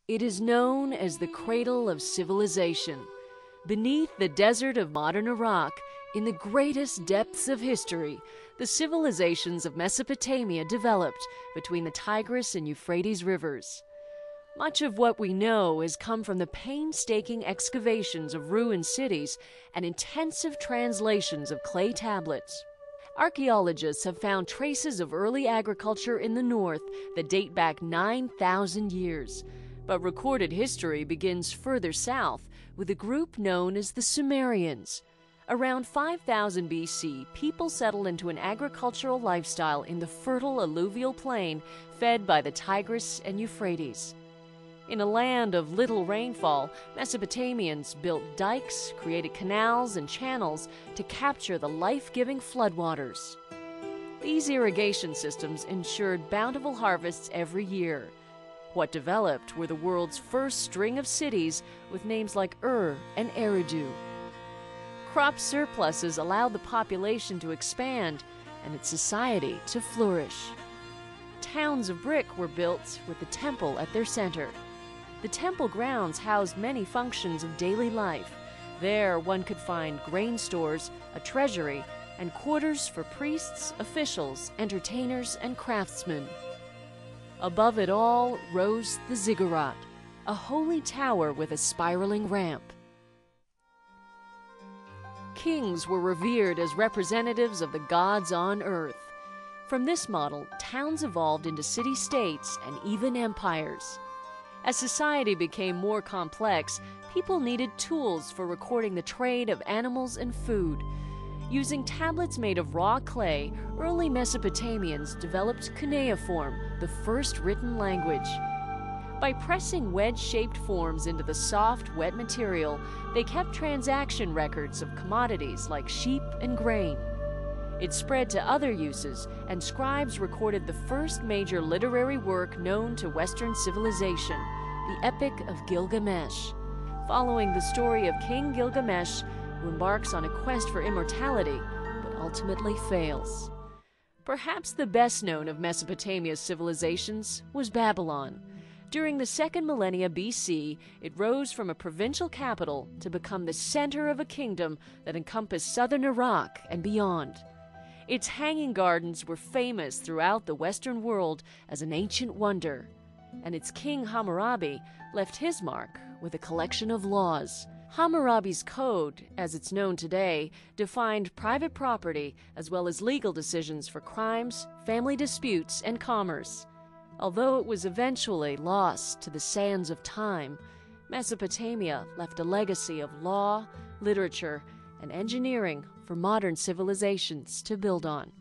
It is known as the cradle of civilization. Beneath the desert of modern Iraq, in the greatest depths of history, the civilizations of Mesopotamia developed between the Tigris and Euphrates rivers. Much of what we know has come from the painstaking excavations of ruined cities and intensive translations of clay tablets. Archaeologists have found traces of early agriculture in the north that date back 9,000 years. But recorded history begins further south with a group known as the Sumerians. Around 5000 BC, people settled into an agricultural lifestyle in the fertile alluvial plain fed by the Tigris and Euphrates. In a land of little rainfall, Mesopotamians built dikes, created canals and channels to capture the life-giving floodwaters. These irrigation systems ensured bountiful harvests every year. What developed were the world's first string of cities with names like Ur and Eridu. Crop surpluses allowed the population to expand and its society to flourish. Towns of brick were built with the temple at their center. The temple grounds housed many functions of daily life. There one could find grain stores, a treasury, and quarters for priests, officials, entertainers, and craftsmen. Above it all rose the ziggurat, a holy tower with a spiraling ramp. Kings were revered as representatives of the gods on earth. From this model, towns evolved into city-states and even empires. As society became more complex, people needed tools for recording the trade of animals and food. Using tablets made of raw clay, early Mesopotamians developed cuneiform, the first written language. By pressing wedge-shaped forms into the soft, wet material, they kept transaction records of commodities like sheep and grain. It spread to other uses, and scribes recorded the first major literary work known to Western civilization, the Epic of Gilgamesh, following the story of King Gilgamesh, who embarks on a quest for immortality, but ultimately fails. Perhaps the best known of Mesopotamia's civilizations was Babylon. During the second millennia BC, it rose from a provincial capital to become the center of a kingdom that encompassed southern Iraq and beyond. Its hanging gardens were famous throughout the Western world as an ancient wonder, and its king Hammurabi left his mark with a collection of laws. Hammurabi's code, as it's known today, defined private property as well as legal decisions for crimes, family disputes, and commerce. Although it was eventually lost to the sands of time, Mesopotamia left a legacy of law, literature, and engineering for modern civilizations to build on.